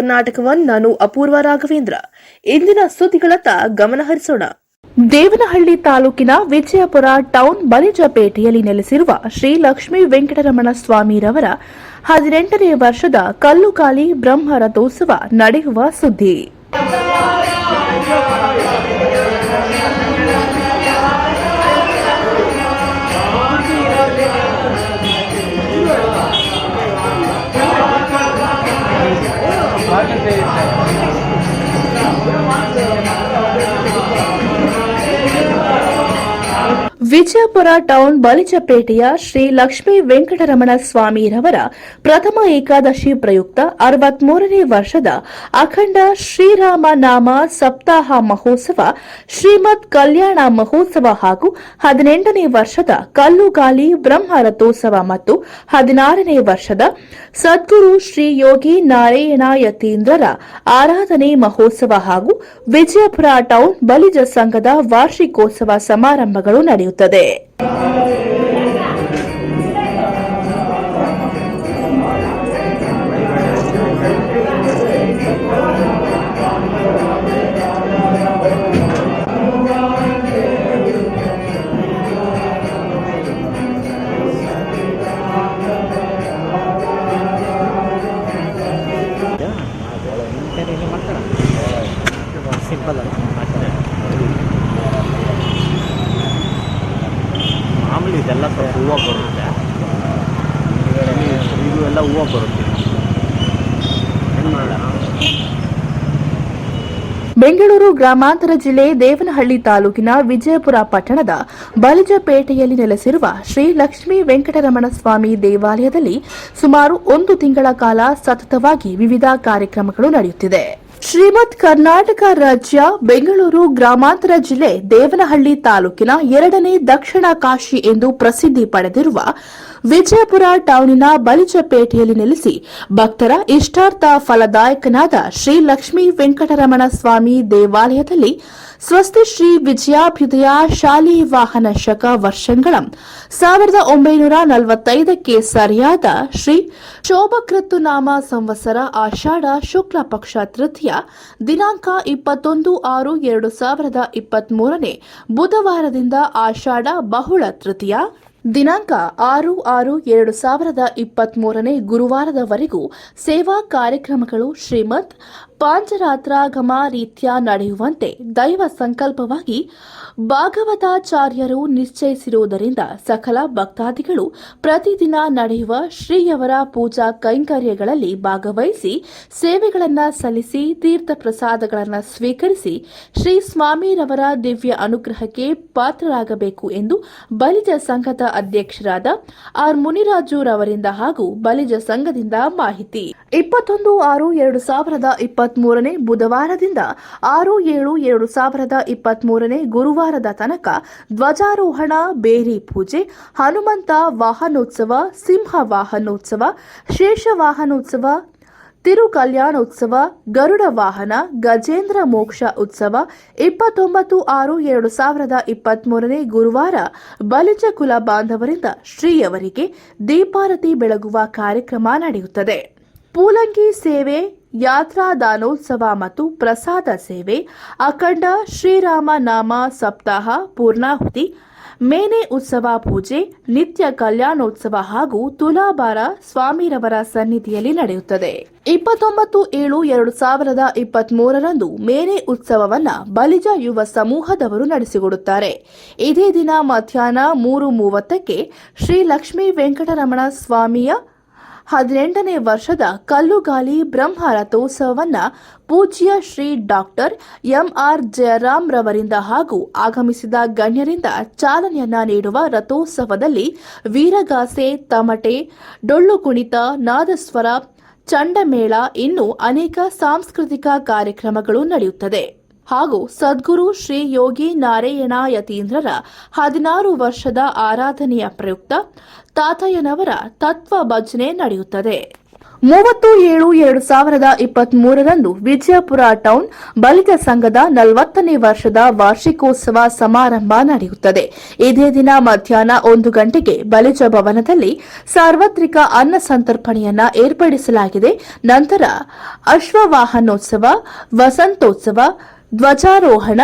ಕರ್ನಾಟಕವನ್ನು ನಾನು ಅಪೂರ್ವ ರಾಘವೇಂದ್ರ. ಇಂದಿನ ಸುದ್ದಿಗಳತ್ತ ಗಮನ ಹರಿಸೋಣ. ದೇವನಹಳ್ಳಿ ತಾಲೂಕಿನ ವಿಜಯಪುರ ಟೌನ್ ಬಲಿಜಪೇಟೆಯಲ್ಲಿ ನೆಲೆಸಿರುವ ಶ್ರೀ ಲಕ್ಷ್ಮೀ ವೆಂಕಟರಮಣ ಸ್ವಾಮಿರವರ 18ನೇ ವರ್ಷದ ಕಲ್ಲುಗಾಲಿ ಬ್ರಹ್ಮ ರಥೋತ್ಸವ ನಡೆಯುವ ಸುದ್ದಿ. ವಿಜಯಪುರ ಟೌನ್ ಬಲಿಜಪೇಟೆಯ ಶ್ರೀ ಲಕ್ಷ್ಮೀ ವೆಂಕಟರಮಣ ಸ್ವಾಮಿರವರ ಪ್ರಥಮ ಏಕಾದಶಿ ಪ್ರಯುಕ್ತ 63ನೇ ವರ್ಷದ ಅಖಂಡ ಶ್ರೀರಾಮ ನಾಮ ಸಪ್ತಾಹ ಮಹೋತ್ಸವ, ಶ್ರೀಮದ್ ಕಲ್ಯಾಣ ಮಹೋತ್ಸವ ಹಾಗೂ 18ನೇ ವರ್ಷದ ಕಲ್ಲುಗಾಲಿ ಬ್ರಹ್ಮ ರಥೋತ್ಸವ ಮತ್ತು 16ನೇ ವರ್ಷದ ಸದ್ಗುರು ಶ್ರೀ ಯೋಗಿ ನಾರಾಯಣ ಯತೀಂದ್ರರ ಆರಾಧನೆ ಮಹೋತ್ಸವ ಹಾಗೂ ವಿಜಯಪುರ ಟೌನ್ ಬಲಿಜ ಸಂಘದ ವಾರ್ಷಿಕೋತ್ಸವ ಸಮಾರಂಭಗಳು ನಡೆಯುತ್ತವೆ. ಮಾಮೂಲಿ ಇದೆಲ್ಲ ಸ್ವಲ್ಪ ಹೂವು ಬರುತ್ತೆ, ಇದು ಎಲ್ಲ ಹೂವು ಬರುತ್ತೆ. ಏನು ಮಾಡೋಣ? ಬೆಂಗಳೂರು ಗ್ರಾಮಾಂತರ ಜಿಲ್ಲೆ ದೇವನಹಳ್ಳಿ ತಾಲೂಕಿನ ವಿಜಯಪುರ ಪಟ್ಟಣದ ಬಲಿಜಪೇಟೆಯಲ್ಲಿ ನೆಲೆಸಿರುವ ಶ್ರೀ ಲಕ್ಷ್ಮೀ ವೆಂಕಟರಮಣ ಸ್ವಾಮಿ ದೇವಾಲಯದಲ್ಲಿ ಸುಮಾರು 1 ತಿಂಗಳ ಕಾಲ ಸತತವಾಗಿ ವಿವಿಧ ಕಾರ್ಯಕ್ರಮಗಳು ನಡೆಯುತ್ತಿದೆ. ಶ್ರೀಮದ್ ಕರ್ನಾಟಕ ರಾಜ್ಯ ಬೆಂಗಳೂರು ಗ್ರಾಮಾಂತರ ಜಿಲ್ಲೆ ದೇವನಹಳ್ಳಿ ತಾಲೂಕಿನ 2ನೇ ದಕ್ಷಿಣ ಕಾಶಿ ಎಂದು ಪ್ರಸಿದ್ಧಿ ಪಡೆದಿರುವ ವಿಜಯಪುರ ಟೌನಿನ ಬಲಿಜಪೇಟೆಯಲ್ಲಿ ನೆಲೆಸಿ ಭಕ್ತರ ಇಷ್ಟಾರ್ಥ ಫಲದಾಯಕನಾದ ಶ್ರೀ ಲಕ್ಷ್ಮೀ ವೆಂಕಟರಮಣ ಸ್ವಾಮಿ ದೇವಾಲಯದಲ್ಲಿ ಸ್ವಸ್ತಿ ಶ್ರೀ ವಿಜಯಾಭ್ಯುದಯ ಶಾಲಿ ವಾಹನ ಶಕ ವರ್ಷಂಗಳಂ 1945ಕ್ಕೆ ಸರಿಯಾದ ಶ್ರೀ ಶೋಭಕೃತ್ತು ನಾಮ ಸಂವತ್ಸರ ಆಷಾಢ ಶುಕ್ಲ ಪಕ್ಷ ತೃತೀಯ ದಿನಾಂಕ 21/6/2023 ಬುಧವಾರದಿಂದ ಆಷಾಢ ಬಹುಳ ತೃತೀಯ ದಿನಾಂಕ 6/6/2023 ಗುರುವಾರದವರೆಗೂ ಸೇವಾ ಕಾರ್ಯಕ್ರಮಗಳು ಶ್ರೀಮದ್ ಪಾಂಚರಾತ್ರಾಗಮ ರೀತ್ಯ ನಡೆಯುವಂತೆ ದೈವ ಸಂಕಲ್ಪವಾಗಿ ಭಾಗವತಾಚಾರ್ಯರು ನಿಶ್ಚಯಿಸಿರುವುದರಿಂದ ಸಕಲ ಭಕ್ತಾದಿಗಳು ಪ್ರತಿದಿನ ನಡೆಯುವ ಶ್ರೀಯವರ ಪೂಜಾ ಕೈಂಕರ್ಯಗಳಲ್ಲಿ ಭಾಗವಹಿಸಿ ಸೇವೆಗಳನ್ನು ಸಲ್ಲಿಸಿ ತೀರ್ಥ ಪ್ರಸಾದಗಳನ್ನು ಸ್ವೀಕರಿಸಿ ಶ್ರೀ ಸ್ವಾಮಿರವರ ದಿವ್ಯ ಅನುಗ್ರಹಕ್ಕೆ ಪಾತ್ರರಾಗಬೇಕು ಎಂದು ಬಲಿಜ ಸಂಘದ ಅಧ್ಯಕ್ಷರಾದ ಆರ್ ಮುನಿರಾಜುರವರಿಂದ ಹಾಗೂ ಬಲಿಜ ಸಂಘದಿಂದ ಮಾಹಿತಿ. 21/6/2023 ಬುಧವಾರದಿಂದ 6/7/2023 ಗುರುವಾರದ ತನಕ ಧ್ವಜಾರೋಹಣ, ಬೇರಿ ಪೂಜೆ, ಹನುಮಂತ ವಾಹನೋತ್ಸವ, ಸಿಂಹ ವಾಹನೋತ್ಸವ, ಶೇಷ ವಾಹನೋತ್ಸವ, ತಿರು ಕಲ್ಯಾಣೋತ್ಸವ, ಗರುಡ ವಾಹನ, ಗಜೇಂದ್ರ ಮೋಕ್ಷ ಉತ್ಸವ 29/6/2023 ಗುರುವಾರ ಬಲಿಜ ಕುಲ ಬಾಂಧವರಿಂದ ಶ್ರೀಯವರಿಗೆ ದೀಪಾರತಿ ಬೆಳಗುವ ಕಾರ್ಯಕ್ರಮ ನಡೆಯುತ್ತದೆ. ಪೂಲಂಗಿ ಸೇವೆ, ಯಾತ್ರಾದಾನೋತ್ಸವ ಮತ್ತು ಪ್ರಸಾದ ಸೇವೆ, ಅಖಂಡ ಶ್ರೀರಾಮ ನಾಮ ಸಪ್ತಾಹ ಪೂರ್ಣಾಹುತಿ, ಮೇನೆ ಉತ್ಸವ ಪೂಜೆ, ನಿತ್ಯ ಕಲ್ಯಾಣೋತ್ಸವ ಹಾಗೂ ತುಲಾಭಾರ ಸ್ವಾಮಿರವರ ಸನ್ನಿಧಿಯಲ್ಲಿ ನಡೆಯುತ್ತದೆ. 29/7/2023 ಮೇನೆ ಉತ್ಸವವನ್ನು ಬಲಿಜ ಯುವ ಸಮೂಹದವರು ನಡೆಸಿಕೊಡುತ್ತಾರೆ. ಇದೇ ದಿನ ಮಧ್ಯಾಹ್ನ 3:30ಕ್ಕೆ ಶ್ರೀ ಲಕ್ಷ್ಮೀ ವೆಂಕಟರಮಣ ಸ್ವಾಮಿಯ 18ನೇ ವರ್ಷದ ಕಲ್ಲುಗಾಲಿ ಬ್ರಹ್ಮ ರಥೋತ್ಸವವನ್ನು ಪೂಜ್ಯ ಶ್ರೀ ಡಾಕ್ಟರ್ ಎಂಆರ್ ಜಯರಾಮ್ ರವರಿಂದ ಹಾಗೂ ಆಗಮಿಸಿದ ಗಣ್ಯರಿಂದ ಚಾಲನೆಯನ್ನ ನೀಡುವ ರಥೋತ್ಸವದಲ್ಲಿ ವೀರಗಾಸೆ, ತಮಟೆ, ಡೊಳ್ಳು ಕುಣಿತ, ನಾದಸ್ವರ, ಚಂಡಮೇಳ ಇನ್ನೂ ಅನೇಕ ಸಾಂಸ್ಕೃತಿಕ ಕಾರ್ಯಕ್ರಮಗಳು ನಡೆಯುತ್ತದೆ. ಹಾಗೂ ಸದ್ಗುರು ಶ್ರೀ ಯೋಗಿ ನಾರಾಯಣ ಯತೀಂದ್ರರ 16 ವರ್ಷದ ಆರಾಧನೆಯ ಪ್ರಯುಕ್ತ ತಾತಯ್ಯನವರ ತತ್ವ ಭಜನೆ ನಡೆಯುತ್ತದೆ. 30/7/2023 ವಿಜಯಪುರ ಟೌನ್ ಬಲಿಜ ಸಂಘದ 40ನೇ ವರ್ಷದ ವಾರ್ಷಿಕೋತ್ಸವ ಸಮಾರಂಭ ನಡೆಯುತ್ತದೆ. ಇದೇ ದಿನ ಮಧ್ಯಾಹ್ನ 1 ಗಂಟೆಗೆ ಬಲಿಜ ಭವನದಲ್ಲಿ ಸಾರ್ವತ್ರಿಕ ಅನ್ನ ಸಂತರ್ಪಣೆಯನ್ನ ಏರ್ಪಡಿಸಲಾಗಿದೆ. ನಂತರ ಅಶ್ವವಾಹನೋತ್ಸವ, ವಸಂತೋತ್ಸವ, ಧ್ವಜಾರೋಹಣ,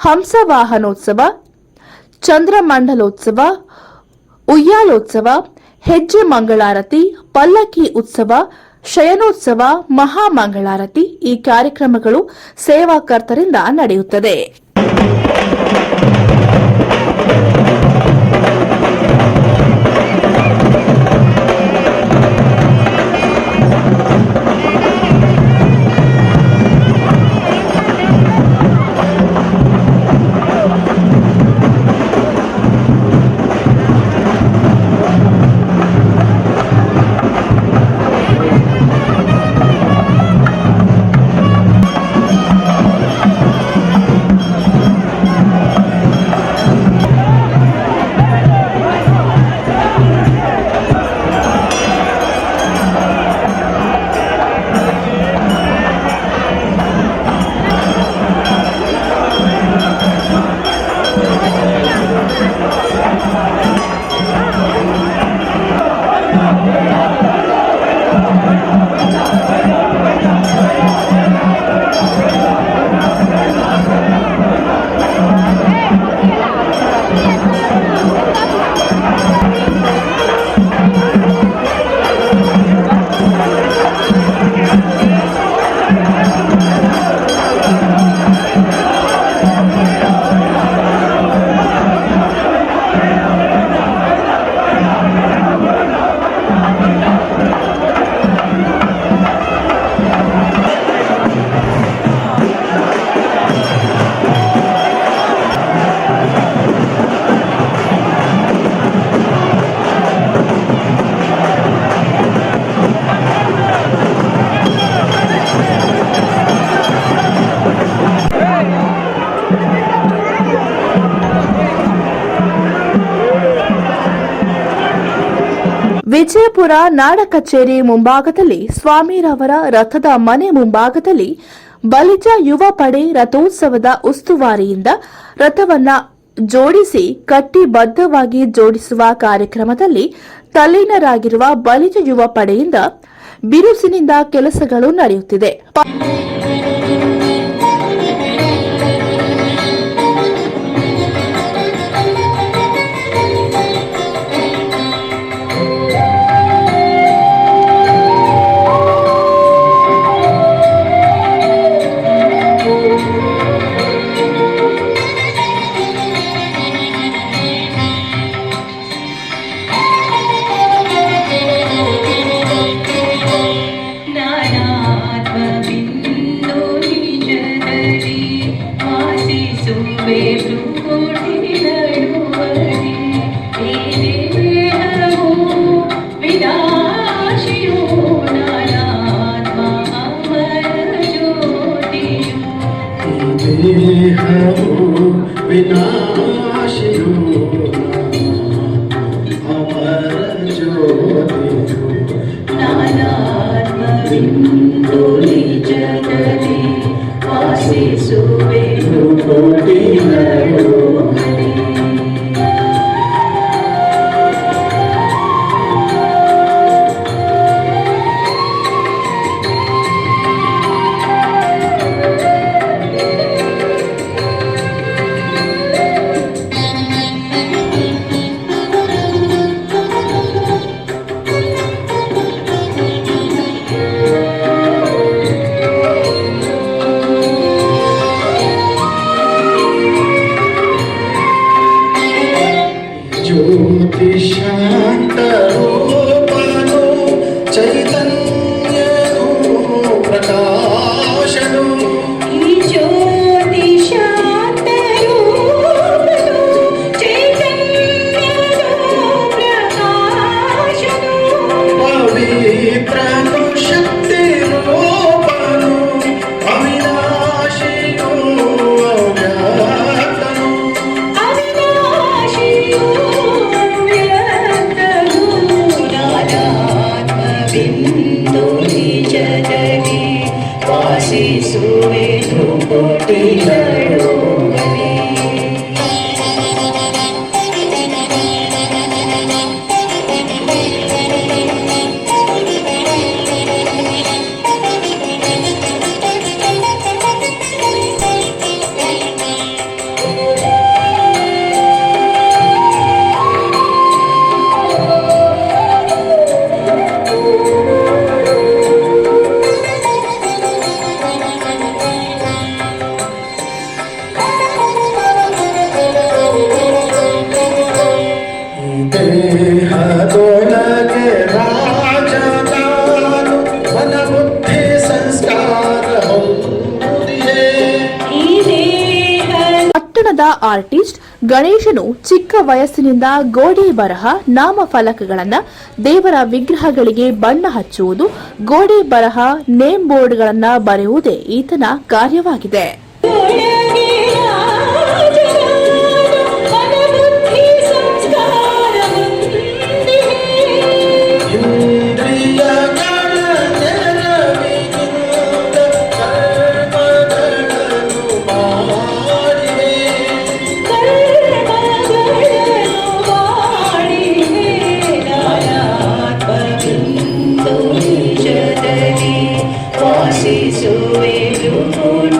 ಹಂಸವಾಹನೋತ್ಸವ, ಚಂದ್ರಮಂಡಲೋತ್ಸವ, ಉಯ್ಯಾಲೋತ್ಸವ, ಹೆಜ್ಜೆ ಮಂಗಳಾರತಿ, ಪಲ್ಲಕ್ಕಿ ಉತ್ಸವ, ಶಯನೋತ್ಸವ, ಮಹಾಮಂಗಳಾರತಿ ಈ ಕಾರ್ಯಕ್ರಮಗಳು ಸೇವಾಕರ್ತರಿಂದ ನಡೆಯುತ್ತದೆ. ವಿಜಯಪುರ ನಾಡ ಕಚೇರಿ ಮುಂಭಾಗದಲ್ಲಿ ಸ್ವಾಮಿರವರ ರಥದ ಮನೆ ಮುಂಭಾಗದಲ್ಲಿ ಬಲಿಜ ಯುವ ಪಡೆ ರಥೋತ್ಸವದ ಉಸ್ತುವಾರಿಯಿಂದ ರಥವನ್ನ ಜೋಡಿಸಿ ಕಟ್ಟಿಬದ್ಧವಾಗಿ ಜೋಡಿಸುವ ಕಾರ್ಯಕ್ರಮದಲ್ಲಿ ತಲ್ಲೀನರಾಗಿರುವ ಬಲಿಜ ಯುವ ಪಡೆಯಿಂದ ಬಿರುಸಿನಿಂದ ಕೆಲಸಗಳು ನಡೆಯುತ್ತಿದೆ. ವಾಸಿಸುವೆ ಕೋಟಿಗಳೊಡನೆ. ದೇಹದೊಳಗೆ ರಾಜನಾನು ಮನಬುದ್ಧಿ ಸಂಸ್ಕಾರ ಹೊಂದಿದೆ. ಪಟ್ಟಣದ ಆರ್ಟಿಸ್ಟ್ ಗಣೇಶನು ಚಿಕ್ಕ ವಯಸ್ಸಿನಿಂದ ಗೋಡೆ ಬರಹ ನಾಮಫಲಕಗಳನ್ನು, ದೇವರ ವಿಗ್ರಹಗಳಿಗೆ ಬಣ್ಣ ಹಚ್ಚುವುದು, ಗೋಡೆ ಬರಹ ನೇಮ್ ಬೋರ್ಡ್ಗಳನ್ನು ಬರೆಯುವುದೇ ಈತನ ಕಾರ್ಯವಾಗಿದೆ. ವಾಸಿಸುವೆ ಕೋಟಿಗಳೊಡನೆ.